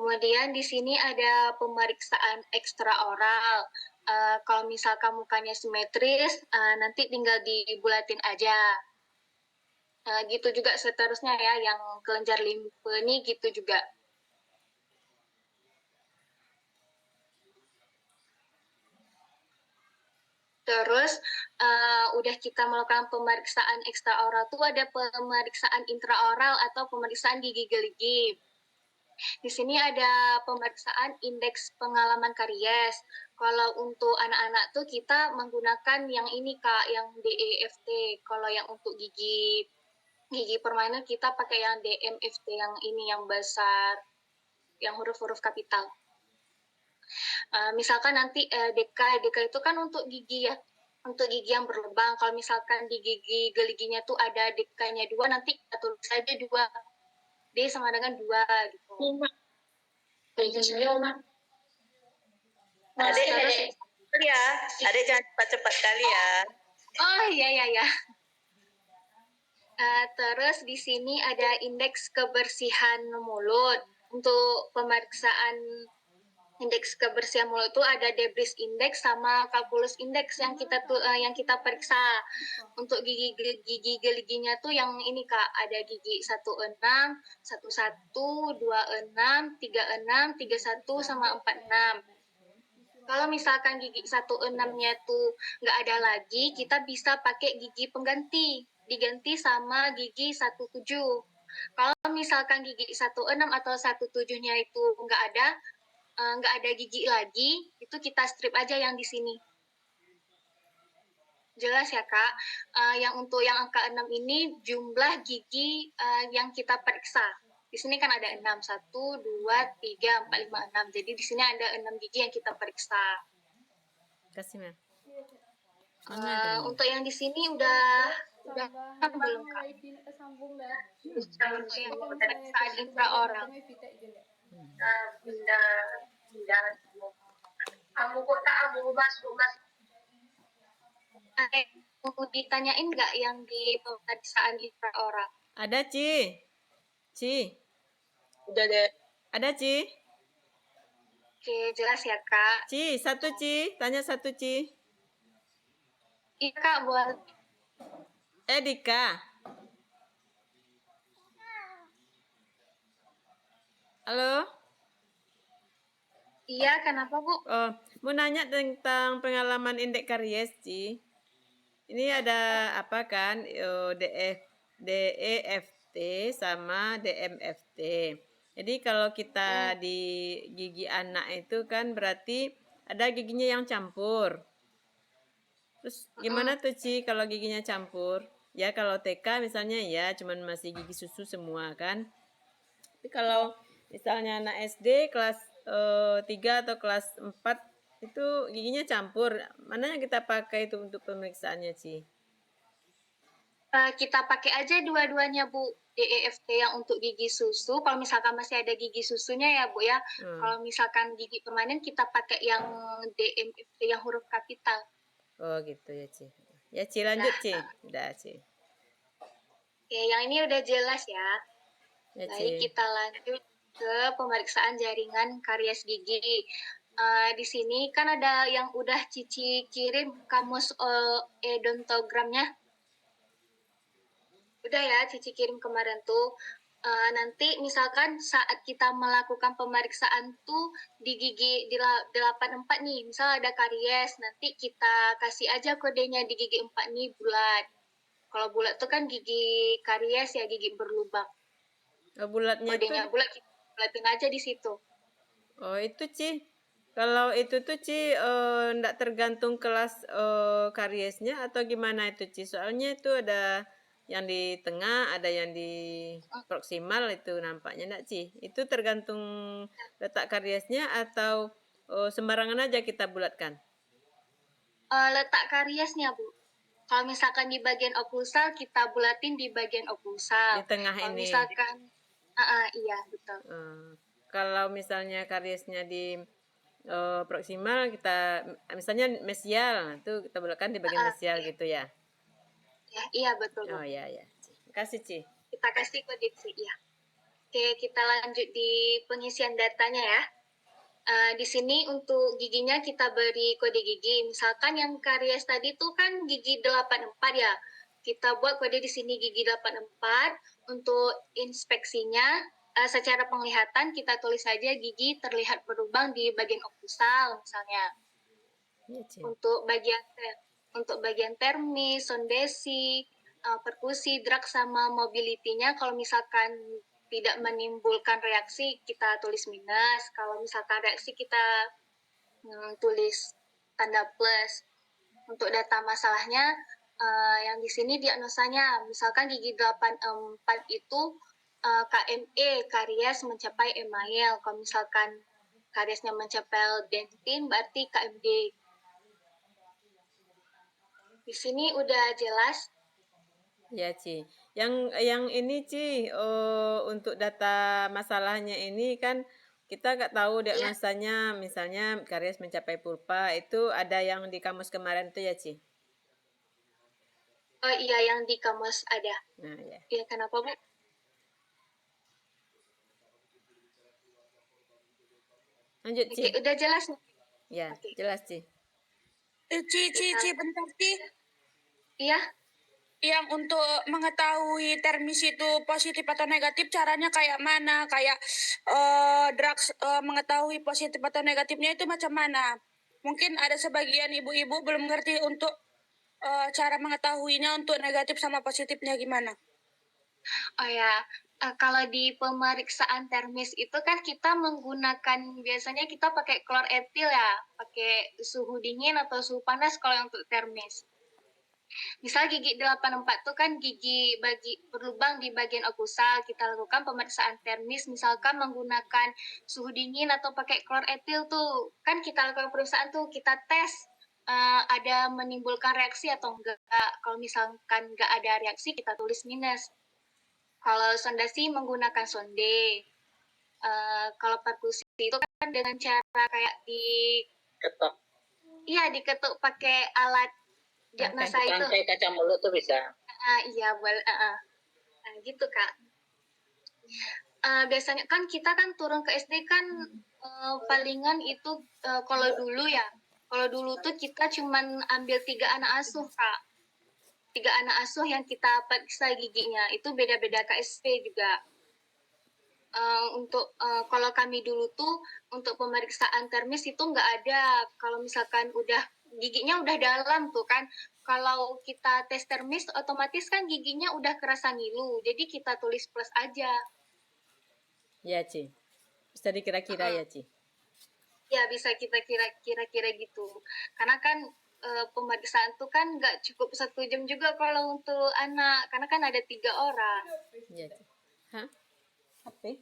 Kemudian di sini ada pemeriksaan ekstraoral. Kalau misalkan mukanya simetris, nanti tinggal dibulatin aja. Gitu juga seterusnya ya, yang kelenjar limfe nih gitu juga. Terus udah kita melakukan pemeriksaan ekstraoral tuh ada pemeriksaan intraoral atau pemeriksaan gigi geligi. Di sini ada pemeriksaan indeks pengalaman karies. Kalau untuk anak-anak tuh kita menggunakan yang ini Kak, yang DEFT. Kalau yang untuk gigi permainan kita pakai yang DMFT, yang ini yang besar, yang huruf-huruf kapital. Misalkan nanti DK itu kan untuk gigi ya, untuk gigi yang berlubang. Kalau misalkan di gigi geliginya tuh ada DK-nya 2, nanti kita tulis saja 2. D sama dengan 2 gitu. Adek ya, adek jangan cepat-cepat kali ya. Oh iya. Terus di sini ada indeks kebersihan mulut. Untuk pemeriksaan indeks kebersihan mulut itu ada debris index sama calculus index yang kita periksa. Untuk gigi geliginya tuh yang ini Kak, ada gigi 16, 11, 26, 36, 31 sama 46. Kalau misalkan gigi 16-nya tuh nggak ada lagi, kita bisa pakai gigi pengganti, diganti sama gigi 17. Kalau misalkan gigi 16 atau 17-nya itu nggak ada gigi lagi, itu kita strip aja yang di sini. Jelas ya Kak? Yang untuk yang angka 6 ini jumlah gigi yang kita periksa. Di sini kan ada 6, 1, 2, 3, 4, 5, 6. Jadi di sini ada 6 gigi yang kita periksa. Kasih Mel. Untuk yang di sini udah belum Kak? Untuk yang pemeriksaan intraoral. Mau ditanyain nggak yang di pemeriksaan intraoral? Ada Ci. Udah deh. Ada Ci. Oke, jelas ya Kak. Ci, tanya satu Ci. Iya Kak, buat Dika. Halo? Iya, kenapa Bu? Oh, mau nanya tentang pengalaman indeks karies, Ci. Ini ada apa kan? DEFT sama DMFT. Jadi kalau kita di gigi anak itu kan berarti ada giginya yang campur. Terus gimana tuh Ci kalau giginya campur? Ya kalau TK misalnya ya cuman masih gigi susu semua kan. Tapi kalau misalnya anak SD kelas 3 atau kelas 4 itu giginya campur. Mana yang kita pakai itu untuk pemeriksaannya Ci? Kita pakai aja dua-duanya Bu. DEFT yang untuk gigi susu, kalau misalkan masih ada gigi susunya ya Bu ya. Kalau misalkan gigi permanen kita pakai yang DMFT yang huruf kapital. Oh gitu ya Ci. Ya Ci lanjut Ci. Udah Ci. Oke, yang ini udah jelas ya. Ya Baik, Ci. kita lanjut ke pemeriksaan jaringan karies gigi. Di sini kan ada yang udah Cici kirim kamus odontogramnya. Udah ya, Cici kirim kemarin tuh. Nanti misalkan saat kita melakukan pemeriksaan tuh di gigi di 84 nih, misal ada karies, nanti kita kasih aja kodenya di gigi 4 nih bulat. Kalau bulat tuh kan gigi karies ya, gigi berlubang. Bulatnya kodenya tuh bulat, kita bulatin aja di situ. Oh itu Ci. Kalau itu tuh Ci enggak tergantung kelas kariesnya atau gimana itu Ci? Soalnya itu ada yang di tengah, ada yang di proksimal itu nampaknya enggak Ci? Itu tergantung letak kariesnya atau sembarangan aja kita bulatkan? Letak kariesnya Bu. Kalau misalkan di bagian oklusal kita bulatin di bagian oklusal. Di tengah Kalau ini. misalkan iya betul. Kalau misalnya kariesnya di proksimal kita misalnya mesial itu kita bulatkan di bagian mesial Iya. gitu ya. Ya, iya betul Bu. Oh ya. Makasih Ci. Kita kasih kode ya. Oke, kita lanjut di pengisian datanya ya. Di sini untuk giginya kita beri kode gigi. Misalkan yang karies tadi tuh kan gigi 84 ya. Kita buat kode di sini gigi 84. Untuk inspeksinya secara penglihatan kita tulis saja gigi terlihat berlubang di bagian oklusal misalnya. Ya, Ci. Untuk bagian termis, sondesi, perkusi, drag sama mobility-nya kalau misalkan tidak menimbulkan reaksi kita tulis minus, kalau misalkan reaksi kita tulis tanda plus. Untuk data masalahnya yang di sini diagnosanya misalkan gigi 84 itu KME karies mencapai email, kalau misalkan kariesnya mencapai dentin berarti KMD. Di sini udah jelas. Ya, Ci. Yang ini, Ci, untuk data masalahnya ini kan kita nggak tahu diagnosanya, misalnya karies mencapai pulpa, itu ada yang di kamus kemarin tuh ya, Ci? Oh iya, yang di kamus ada. Nah, ya. Iya, kenapa, Bu? Lanjut, Ci. Oke, udah jelas nih. Ya, Oke. jelas, Ci. Ci, bentar Ci. Iya, Yang untuk mengetahui termis itu positif atau negatif caranya kayak mana? Kayak drugs mengetahui positif atau negatifnya itu macam mana? Mungkin ada sebagian ibu-ibu belum ngerti untuk cara mengetahuinya untuk negatif sama positifnya gimana? oh ya. Kalau di pemeriksaan termis itu kan kita menggunakan, biasanya kita pakai klor etil ya, pakai suhu dingin atau suhu panas kalau yang untuk termis. Misal gigi 84 itu kan gigi berlubang di bagian oklusal, kita lakukan pemeriksaan termis misalkan menggunakan suhu dingin atau pakai klor etil tuh. Kan kita lakukan pemeriksaan tuh, kita tes ada menimbulkan reaksi atau enggak. Kalau misalkan enggak ada reaksi kita tulis minus. Kalau sondasi menggunakan sonde. Kalau perkusi itu kan dengan cara kayak Ketok. iya diketuk pakai alat diagnosa itu. Rangkai kaca mulut tuh bisa. Iya, boleh. Gitu Kak. Biasanya kan kita kan turun ke SD kan palingan itu kalau dulu ya. Kalau dulu tuh kita cuman ambil 3 anak asuh Kak. 3 anak asuh yang kita periksa giginya itu beda-beda KSP juga. Untuk kalau kami dulu tuh untuk pemeriksaan termis itu nggak ada. Kalau misalkan udah giginya udah dalam tuh kan, kalau kita tes termis otomatis kan giginya udah kerasa ngilu, jadi kita tulis plus aja. Ya, Ci. Bisa dikira-kira ya, Ci? Ya bisa kita kira-kira gitu. Karena kan pemeriksaan tuh kan nggak cukup 1 jam juga kalau untuk anak, karena kan ada 3 orang. Ya, Ci. Hah? HP?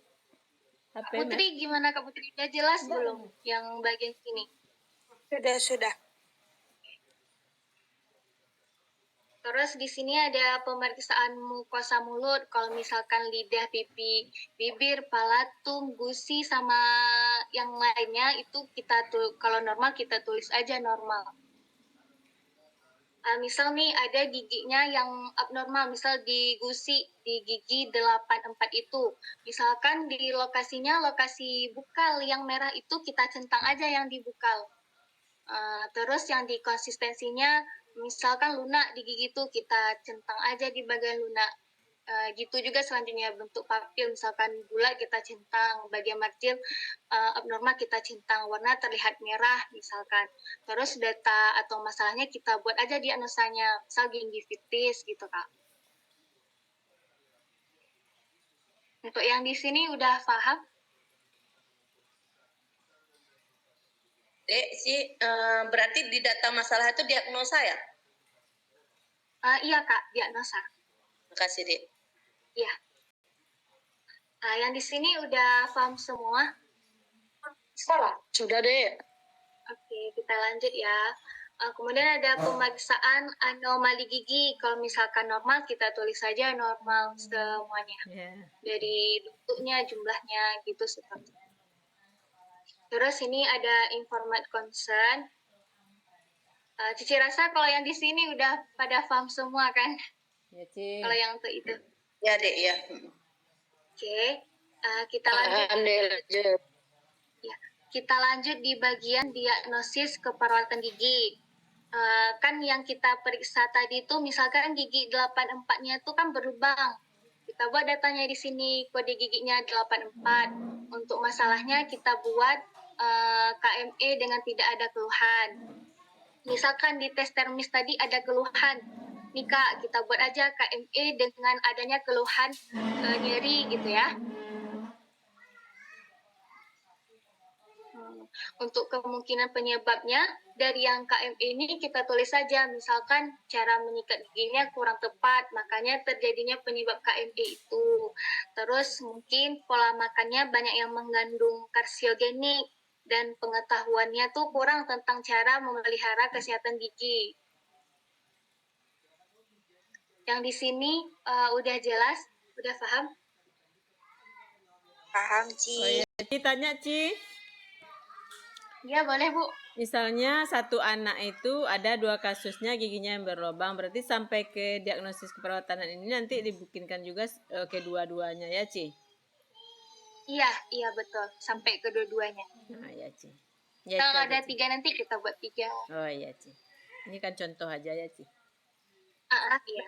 HP, Putri gimana Kak Putri? Udah jelas belum yang bagian sini? Sudah. Terus di sini ada pemeriksaan mukosa mulut. Kalau misalkan lidah, pipi, bibir, palatung, gusi sama yang lainnya itu kita kalau normal kita tulis aja normal. Misal nih ada giginya yang abnormal, misal di gusi di gigi 84 itu. Misalkan di lokasinya lokasi bukal yang merah itu kita centang aja yang di bukal. Terus yang di konsistensinya misalkan lunak di gigi itu kita centang aja di bagian lunak. Gitu juga selanjutnya bentuk papil, misalkan bulat kita centang, bagian margin abnormal kita centang, warna terlihat merah misalkan. Terus data atau masalahnya kita buat aja diagnosanya, misal gingivitis gitu Kak. Untuk yang di sini udah paham? Dek, berarti di data masalah itu diagnosa ya? Iya Kak, diagnosa. Makasih, Dek. Iya. Yang di sini udah paham semua? Sudah, Dek. Oke, kita lanjut ya. Kemudian ada pemeriksaan anomali gigi. Kalau misalkan normal, kita tulis saja normal semuanya. Dari bentuknya, jumlahnya, gitu seperti. Terus ini ada informat concern. Cici rasa kalau yang di sini udah pada paham semua kan? Ya, Ci. Kalau yang untuk itu. Ya, Dek, ya. Oke. Kita lanjut. Paham deh, lanjut. Ya, kita lanjut di bagian diagnosis keperawatan gigi. Kan yang kita periksa tadi itu misalkan gigi 84-nya itu kan berlubang. Kita buat datanya di sini, kode giginya 84. Untuk masalahnya kita buat KME dengan tidak ada keluhan. Misalkan di tes termis tadi ada keluhan, nih Kak, kita buat aja KME dengan adanya keluhan nyeri gitu ya. Untuk kemungkinan penyebabnya dari yang KME ini kita tulis saja, misalkan cara menyikat giginya kurang tepat, makanya terjadinya penyebab KME itu. Terus mungkin pola makannya banyak yang mengandung karsiogenik dan pengetahuannya tuh kurang tentang cara memelihara kesehatan gigi. Yang di sini udah jelas, udah paham? Paham, Oh Ci. ya, Ci tanya Ci. Ya boleh Bu. Misalnya satu anak itu ada 2 kasusnya giginya yang berlubang, berarti sampai ke diagnosis keperawatan ini nanti dibuktikan juga kedua-duanya ya Ci? Iya betul, sampai kedua-duanya. Nah ya Ci. Ya, Kalau itu ada aja, Ci. 3 nanti kita buat 3. Oh iya Ci. Ini kan contoh aja ya Ci. Iya.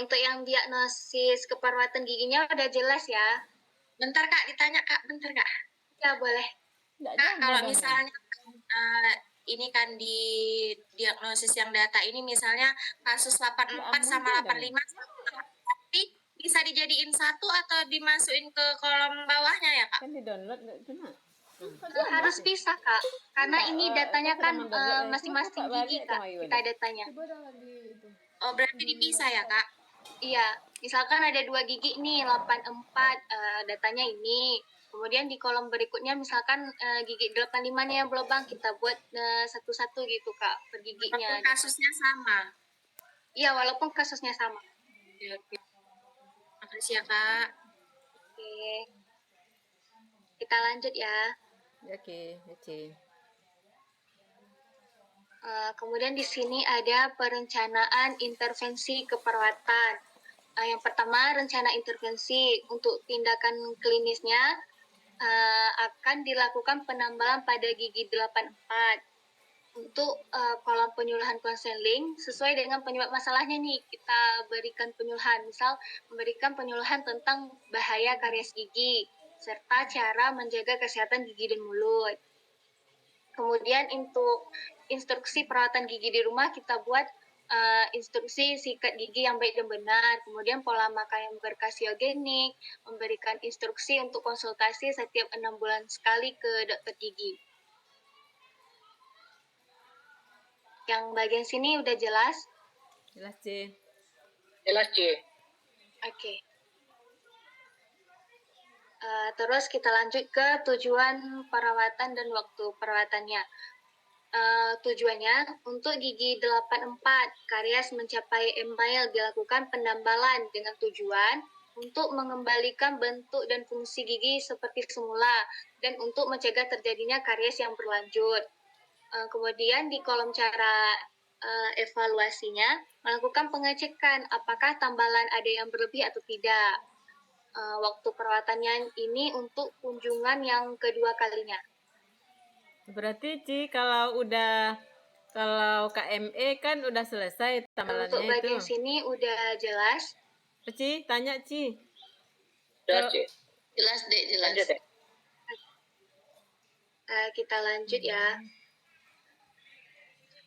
Untuk yang diagnosis keperawatan giginya udah jelas ya. Bentar Kak, ditanya Kak, bentar Kak. Ya boleh. Kak, kalau misalnya ini kan di diagnosis yang data ini misalnya kasus 84 sama 85 tapi bisa dijadiin satu atau dimasukin ke kolom bawahnya ya Kak? Kan di download nggak kena. Harus bisa Kak, karena ini datanya kan masing-masing gigi Kak, kita datanya. Oh berarti dipisah ya Kak? Iya, misalkan ada 2 gigi nih, 84, datanya ini. Kemudian di kolom berikutnya misalkan gigi 85-nya berlubang, kita buat satu-satu gitu Kak, per giginya. Walaupun kasusnya sama? Iya, walaupun kasusnya sama. Oke. Makasih ya Kak. Oke. Kita lanjut ya. Oke, Ci. Kemudian di sini ada perencanaan intervensi keperawatan. Yang pertama, rencana intervensi untuk tindakan klinisnya akan dilakukan penambalan pada gigi 84. Untuk kolom penyuluhan konseling sesuai dengan penyebab masalahnya nih, kita berikan penyuluhan. Misal memberikan penyuluhan tentang bahaya karies gigi serta cara menjaga kesehatan gigi dan mulut. Kemudian untuk instruksi perawatan gigi di rumah kita buat instruksi sikat gigi yang baik dan benar, kemudian pola makan yang berkarsiogenik, memberikan instruksi untuk konsultasi setiap 6 bulan sekali ke dokter gigi. Yang bagian sini udah jelas? Jelas Ci. Jelas, Ci. Oke. Terus kita lanjut ke tujuan perawatan dan waktu perawatannya. Tujuannya untuk gigi 84 karies mencapai email dilakukan pendambalan dengan tujuan untuk mengembalikan bentuk dan fungsi gigi seperti semula dan untuk mencegah terjadinya karies yang berlanjut. Kemudian di kolom cara evaluasinya melakukan pengecekan apakah tambalan ada yang berlebih atau tidak. Waktu perawatannya ini untuk kunjungan yang kedua kalinya. Berarti Ci kalau KME kan udah selesai tambalannya Untuk bagian itu. sini udah jelas. Ci, tanya Ci. Jelas, Ci. Jelas Dek, jelas. Lanjut deh. Kita lanjut ya.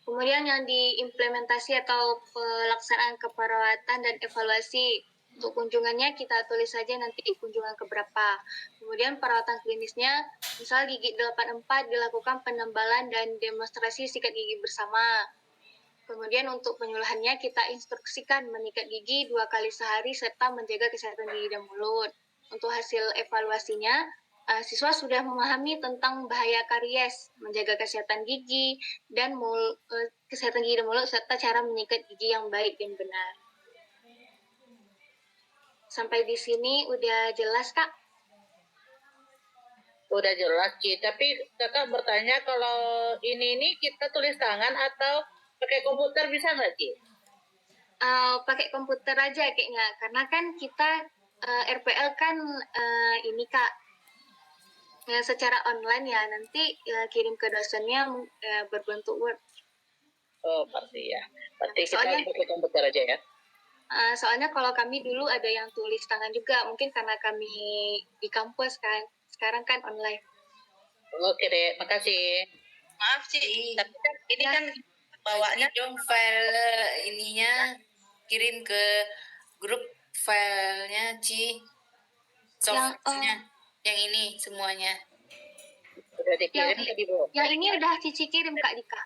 Kemudian yang diimplementasi atau pelaksanaan keperawatan dan evaluasi. Untuk kunjungannya kita tulis saja nanti kunjungan keberapa. Kemudian perawatan klinisnya, misal gigi 84 dilakukan penembalan dan demonstrasi sikat gigi bersama. Kemudian untuk penyuluhannya kita instruksikan menyikat gigi 2 kali sehari serta menjaga kesehatan gigi dan mulut. Untuk hasil evaluasinya, siswa sudah memahami tentang bahaya karies, menjaga kesehatan gigi dan kesehatan gigi dan mulut serta cara menyikat gigi yang baik dan benar. Sampai di sini udah jelas Kak? Udah jelas, Ci. Tapi Kakak bertanya kalau ini kita tulis tangan atau pakai komputer bisa nggak, Ci? Pakai komputer aja kayaknya, karena kan kita RPL kan ini Kak, secara online ya, nanti kirim ke dosennya berbentuk Word. Oh, pasti ya. Berarti kita Soalnya- pakai komputer aja ya. Soalnya kalau kami dulu ada yang tulis tangan juga, mungkin karena kami di kampus kan, sekarang kan online. Oke deh, makasih. Maaf Ci, tapi kan ini Ya. kan bawanya dong file ininya kirim ke grup filenya Ci. Softnya yang ini semuanya. Udah dikirim Yang- tadi, Bu? Yang ini udah Cici kirim Kak Dika.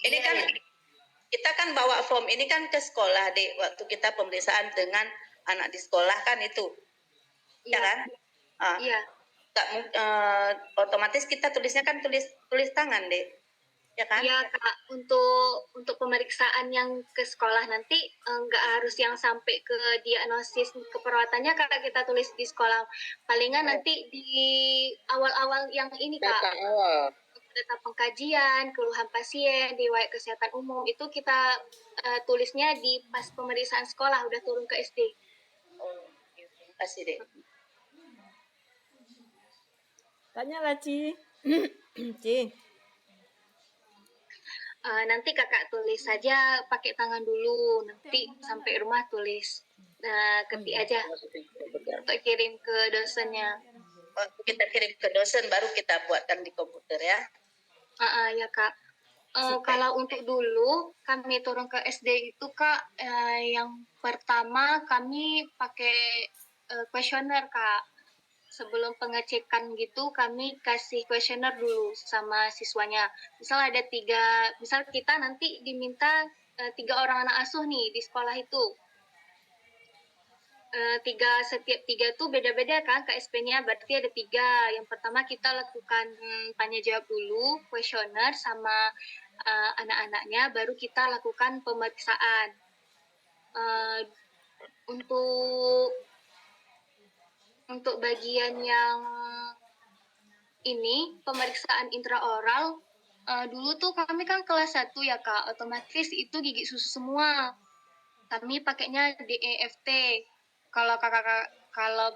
Ini kan kita kan bawa form ini kan ke sekolah deh waktu kita pemeriksaan dengan anak di sekolah kan itu, ya kan? Iya. Otomatis kita tulisnya kan tulis tangan deh, ya kan? Iya Kak, untuk pemeriksaan yang ke sekolah nanti nggak harus yang sampai ke diagnosis keperawatannya Kak, kita tulis di sekolah. Palingan nanti di awal-awal yang ini Kak, Data awal. data pengkajian, keluhan pasien, riwayat kesehatan umum, itu kita tulisnya di pas pemeriksaan sekolah, udah turun ke SD. Terima kasih deh. Tanyalah, Ci. Ci. Nanti kakak tulis saja pakai tangan dulu, nanti sampai rumah tulis. Ketik aja untuk kirim ke dosennya. Waktu kita kirim ke dosen baru kita buatkan di komputer ya. Ya Kak. Kalau untuk dulu kami turun ke SD itu Kak, yang pertama kami pakai kuesioner Kak. Sebelum pengecekan gitu kami kasih kuesioner dulu sama siswanya. Misal ada 3, misal kita nanti diminta 3 orang anak asuh nih di sekolah itu. Setiap 3 tuh beda-beda kan KSP-nya, berarti ada 3. Yang pertama kita lakukan tanya jawab dulu, kuesioner sama anak-anaknya, baru kita lakukan pemeriksaan. Untuk bagian yang ini pemeriksaan intraoral, dulu tuh kami kan kelas 1 ya Kak, otomatis itu gigi susu semua. Kami pakainya DEFT. Kalau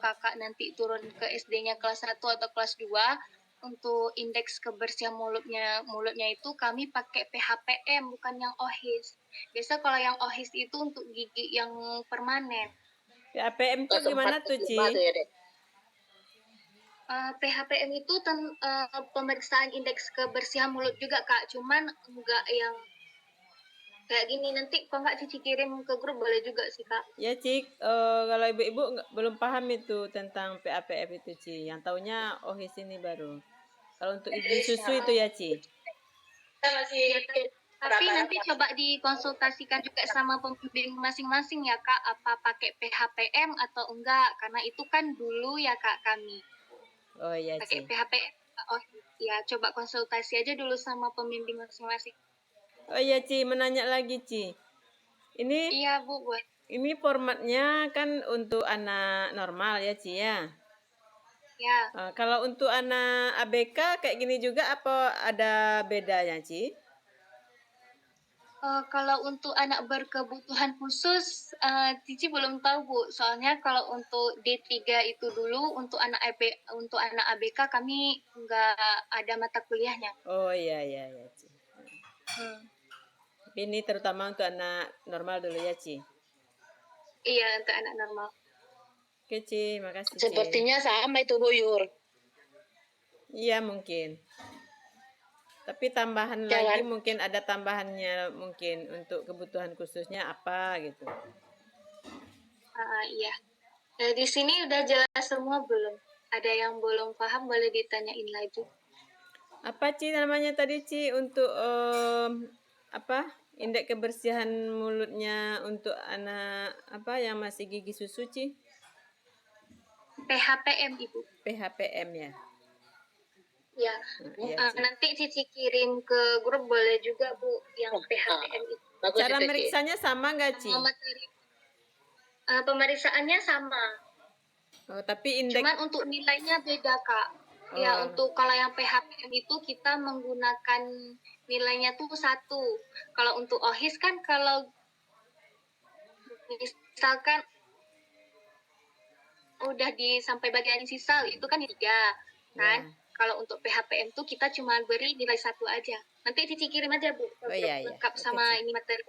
kakak nanti turun ke SD-nya kelas 1 atau kelas 2, untuk indeks kebersihan mulutnya itu kami pakai PHPM, bukan yang OHIS. Biasa kalau yang OHIS itu untuk gigi yang permanen. PAPM tuh gimana tuh, Ci? PHPM itu pemeriksaan indeks kebersihan mulut juga Kak, cuman enggak yang kayak gini. Nanti kalau nggak Cici kirim ke grup boleh juga sih Kak. Ya, Cik, kalau ibu-ibu belum paham itu tentang PAPM itu, Ci. Yang taunya OHIS ini baru. Kalau untuk ibu susu itu ya, Ci. Kita masih Tapi nanti coba dikonsultasikan juga sama pembimbing masing-masing ya Kak, apa pakai PHPM atau enggak, karena itu kan dulu ya Kak kami Oh iya, pakai Ci. PHPM. Oh ya, coba konsultasi aja dulu sama pembimbing masing-masing. Oh iya, Ci, menanya lagi, Ci. Ini Iya Bu, buat ini formatnya kan untuk anak normal ya, Ci ya. ya. Kalau untuk anak ABK kayak gini juga apa ada bedanya, Ci? Kalau untuk anak berkebutuhan khusus, Cici belum tahu Bu. Soalnya kalau untuk D3 itu dulu untuk anak ABK kami nggak ada mata kuliahnya. Oh iya, Ci. Tapi ini terutama untuk anak normal dulu ya, Ci. Iya, untuk anak normal. Oke, Ci, makasih, Ci. sepertinya sama itu Bu Yur. Iya, mungkin. Tapi tambahan lagi mungkin ada tambahannya mungkin untuk kebutuhan khususnya apa gitu. Iya. Di sini udah jelas semua belum? Ada yang belum paham boleh ditanyain lagi. Apa, Ci, namanya tadi, Ci, untuk apa? Indeks kebersihan mulutnya untuk anak apa yang masih gigi susu, Ci? PHPM Ibu. PHPM ya. Ya. Iya, Ci. Nanti Cici kirim ke grup boleh juga Bu yang PHPM itu. Bagus Cara itu, Ci. meriksanya sama nggak, Ci? Pemeriksaannya sama. Oh, tapi indeks Cuman untuk nilainya beda Kak. Ya, untuk kalau yang PHPM itu kita menggunakan nilainya tuh 1. Kalau untuk OHIS kan kalau misalkan udah sampai bagian sisal itu kan 3 kan. Ya. Kalau untuk PHPM tuh kita cuma beri nilai 1 aja. Nanti Cici kirim aja Bu, Oh iya, iya. lengkap Oke, sama Ci. ini materi.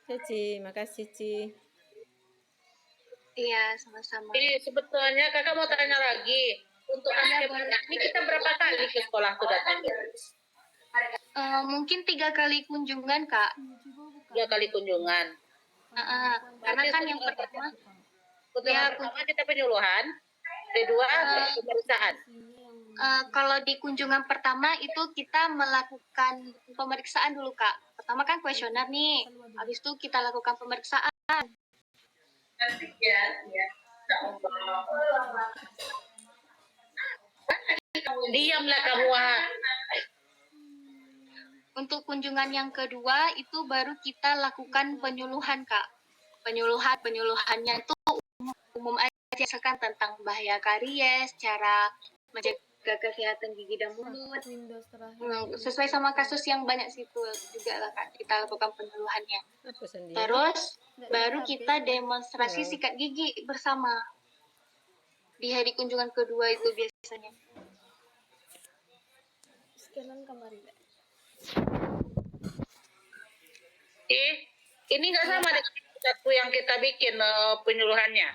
Cici, makasih Ci. Iya, sama-sama. Jadi sebetulnya kakak mau tanya lagi, untuk anak ini kita berapa kali ke sekolah tuh datangnya? Mungkin 3 kali kunjungan Kak. 2 kali kunjungan. Karena kan yang pertama Kunjungan pertama kita penyuluhan, kedua pemeriksaan. kalau di kunjungan pertama itu kita melakukan pemeriksaan dulu Kak. Pertama kan kuesioner nih, habis itu kita lakukan pemeriksaan. Diamlah kamu. Untuk kunjungan yang kedua itu baru kita lakukan penyuluhan Kak. Penyuluhannya itu umum aja, misalkan tentang bahaya karies, cara menjaga kesehatan gigi dan mulut. Sesuai sama kasus yang banyak situ juga lah Kak, kita lakukan penyuluhannya. Apa sendiri? Terus baru kita demonstrasi sikat gigi bersama di hari kunjungan kedua itu biasanya. Ini nggak sama dengan satu yang kita bikin penyuluhannya.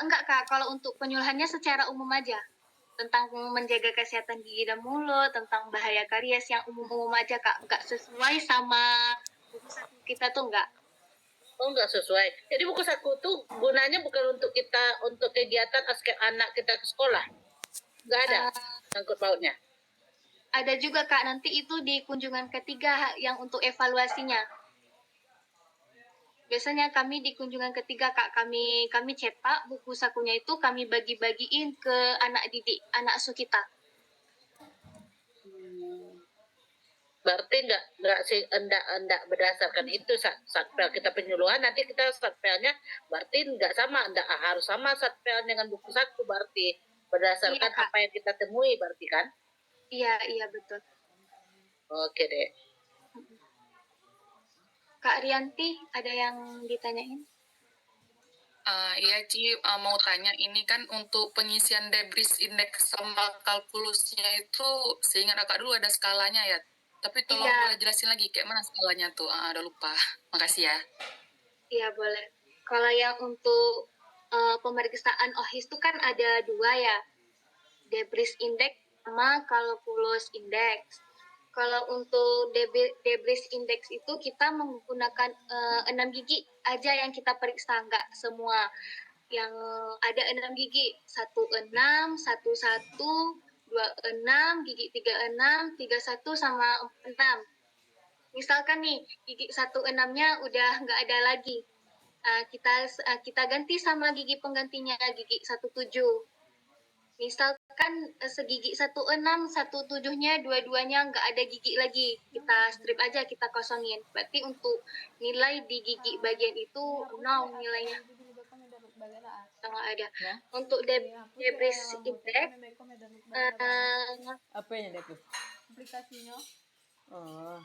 Enggak Kak, kalau untuk penyuluhannya secara umum aja tentang menjaga kesehatan gigi dan mulut, tentang bahaya karies yang umum-umum aja Kak, enggak sesuai sama buku saku kita tuh enggak. Oh, nggak sesuai. Jadi buku saku tuh gunanya bukan untuk kita, untuk kegiatan anak kita ke sekolah. Nggak ada sangkut pautnya. Ada juga Kak, nanti itu di kunjungan ketiga yang untuk evaluasinya. Biasanya kami di kunjungan ketiga Kak, kami cetak buku sakunya itu kami bagi-bagiin ke anak didik, anak asuh kita. Berarti enggak berdasarkan itu satpel kita penyuluhan, nanti kita satpelnya berarti enggak sama, enggak harus sama satpel dengan buku saku, berarti berdasarkan Iya, Kak. apa yang kita temui berarti kan? Iya betul. Oke deh. Kak Rianti, ada yang ditanyain? Iya Ci, mau tanya ini kan untuk pengisian debris indeks sama kalkulusnya itu seingat kakak dulu ada skalanya ya. Tapi tolong Iya. boleh jelasin lagi kayak mana skalanya tuh? Udah lupa. Makasih ya. Iya boleh. Kalau yang untuk pemeriksaan OHIS itu kan ada 2 ya, debris index sama kalkulus index. Kalau untuk debris index itu kita menggunakan 6 gigi aja yang kita periksa, nggak semua. Yang ada 6 gigi, 16, 11, 26, gigi 36, 31 sama 6. Misalkan nih gigi 16-nya udah nggak ada lagi, kita ganti sama gigi penggantinya, gigi 17. Misalkan segigi 16, 17-nya dua-duanya nggak ada gigi lagi, kita strip aja, kita kosongin. Berarti untuk nilai di gigi bagian itu 0 nilainya, nggak ada. Untuk debris index, Apa yang debris? Oh.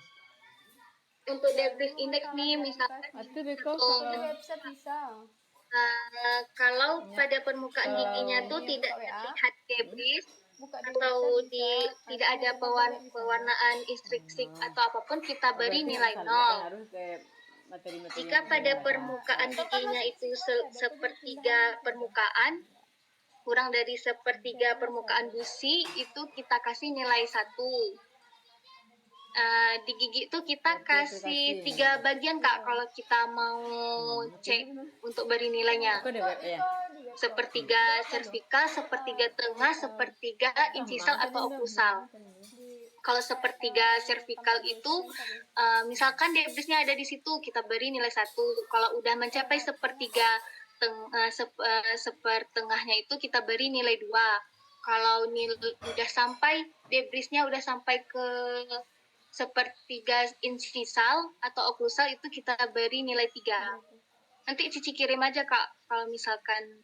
untuk debris index nih misalkan Itu Beko kalau pada permukaan giginya tuh tidak terlihat debris atau tidak ada pewarnaan instruksi atau apapun, kita beri nilai 0. harus kayak materi-materi. Jika pada permukaan giginya itu sepertiga permukaan, kurang dari sepertiga permukaan gusi, itu kita kasih nilai 1. Di gigi itu kita kasih 3 bagian Kak kalau kita mau cek untuk beri nilainya. Aku ada ya. Sepertiga servikal, sepertiga tengah, sepertiga incisal atau oklusal. Kalau sepertiga servikal itu misalkan debrisnya ada di situ, kita beri nilai 1. Kalau udah mencapai sepertiga sepertengahnya itu kita beri nilai 2. Kalau udah sampai debrisnya udah sampai ke sepertiga incisal atau oklusal itu kita beri nilai 3. Nanti Cici kirim aja Kak kalau misalkan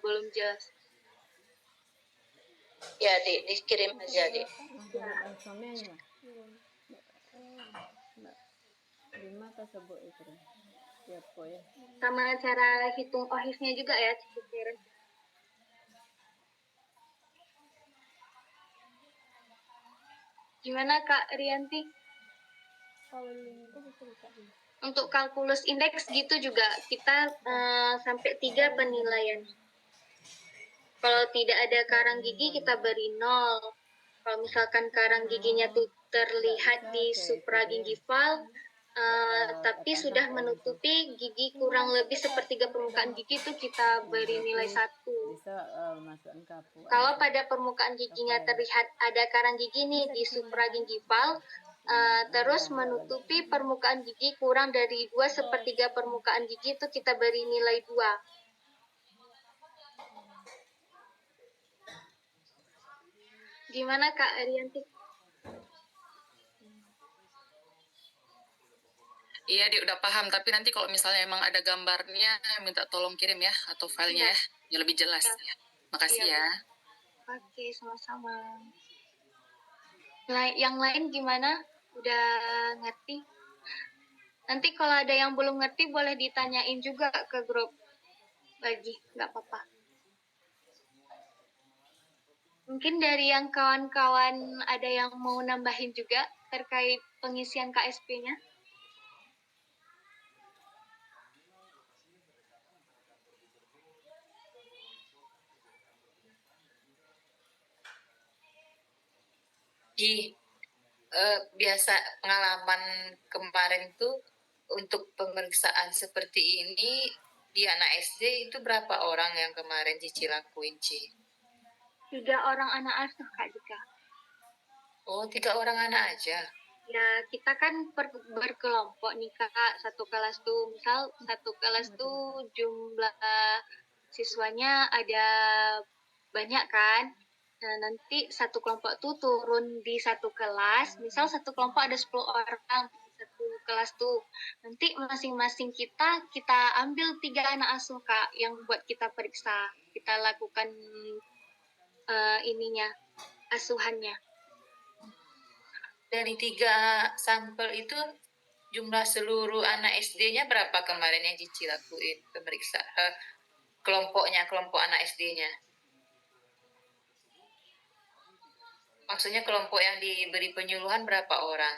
belum jelas. Ya, Dik, dikirim aja, Dik. 5 tersebut itu. Siapa ya? Sama cara hitung OHIF-nya juga ya, Cici Karen. Gimana Kak Rianti? Untuk kalkulus indeks gitu juga kita sampai 3 penilaian. Kalau tidak ada karang gigi kita beri 0. Kalau misalkan karang giginya tuh terlihat di supragingival, tapi sudah menutupi gigi kurang lebih sepertiga permukaan gigi itu kita beri nilai 1. Bisa masukkan kapu. Kalau pada permukaan giginya terlihat ada karang gigi nih di supragingival, terus menutupi permukaan gigi kurang dari 2/3 permukaan gigi itu kita beri nilai 2. Gimana Kak Arianti? Iya, dia udah paham. Tapi nanti kalau misalnya emang ada gambarnya, minta tolong kirim ya, atau filenya ya, biar lebih jelas. Iya. Ya. Makasih Iya. ya. Oke, sama-sama. Yang lain gimana? Udah ngerti? Nanti kalau ada yang belum ngerti boleh ditanyain juga ke grup lagi, nggak apa-apa. Mungkin dari yang kawan-kawan ada yang mau nambahin juga terkait pengisian KSP-nya? Biasa pengalaman kemarin tuh untuk pemeriksaan seperti ini di anak SD itu berapa orang yang kemarin Cici lakuin, Ci? 3 orang anak asuh Kak Dika. Oh, 3 orang anak aja. Ya, kita kan berkelompok nih Kak, satu kelas tuh, misal satu kelas tuh jumlah siswanya ada banyak kan. Nah, nanti satu kelompok tuh turun di satu kelas, misal satu kelompok ada 10 orang di satu kelas tuh. Nanti masing-masing kita ambil 3 anak asuh Kak yang buat kita periksa. Kita lakukan asuhannya. Dari 3 sampel itu jumlah seluruh anak SD-nya berapa kemarin yang Cici lakuin pemeriksa kelompok anak SD-nya? Maksudnya kelompok yang diberi penyuluhan berapa orang?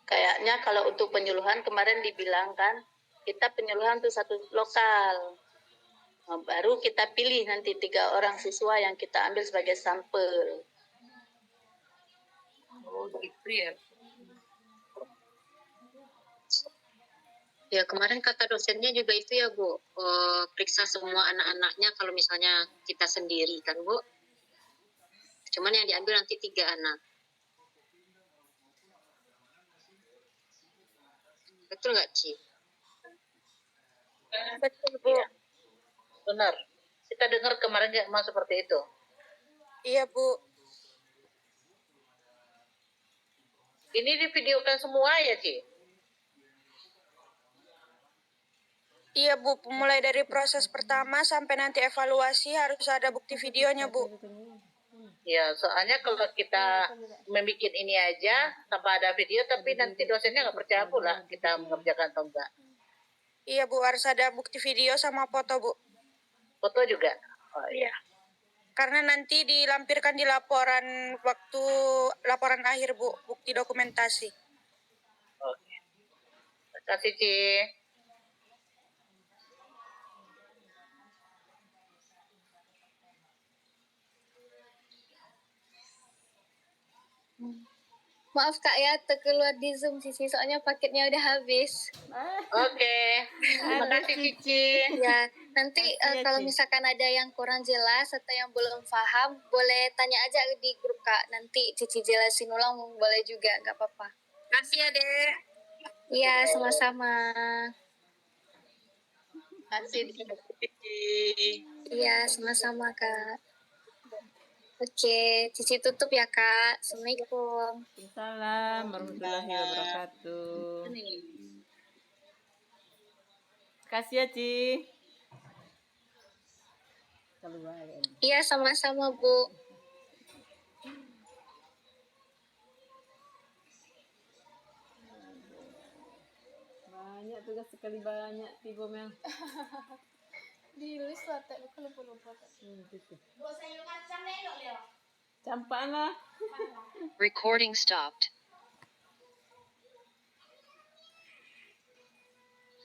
Kayaknya kalau untuk penyuluhan kemarin dibilang kan kita penyuluhan tuh 1 lokal. Nah, baru kita pilih nanti 3 orang siswa yang kita ambil sebagai sampel. Oh gitu ya. Ya kemarin kata dosennya juga itu ya Bu, periksa semua anak-anaknya kalau misalnya kita sendiri kan Bu. Cuman yang diambil nanti 3 anak. Betul nggak Ci? Betul, Bu. Iya. Benar. Kita dengar kemarin memang seperti itu. Iya, Bu. Ini divideokan semua ya, Ci? Iya, Bu. Mulai dari proses pertama sampai nanti evaluasi harus ada bukti videonya, Bu. Ya, soalnya kalau kita membuat ini aja tanpa ada video, tapi nanti dosennya nggak percaya pula kita mengerjakan atau enggak. Iya, Bu. Harus ada bukti video sama foto, Bu. Foto juga? Oh iya. Karena nanti dilampirkan di laporan akhir, Bu. Bukti dokumentasi. Oke. Terima kasih, Ci. Maaf Kak ya, terkeluar di Zoom Cici, soalnya paketnya udah habis. Oke. Terima kasih, Cici. Ya, nanti kalau misalkan ada yang kurang jelas atau yang belum paham, boleh tanya aja di grup Kak. Nanti Cici jelasin ulang, boleh juga, nggak apa-apa. Kasih ya, Dek. Iya, sama-sama. Kasih Cici. Iya, sama-sama Kak. Oke, Cici tutup ya Kak. Assalamualaikum. Waalaikumsalam warahmatullahi wabarakatuh. Kasih ya Ci. Iya, sama-sama Bu. Banyak tugas sekali banyak Tigo Mel. Di list lah, tak lupa. Gitu. Campak lah. Recording stopped.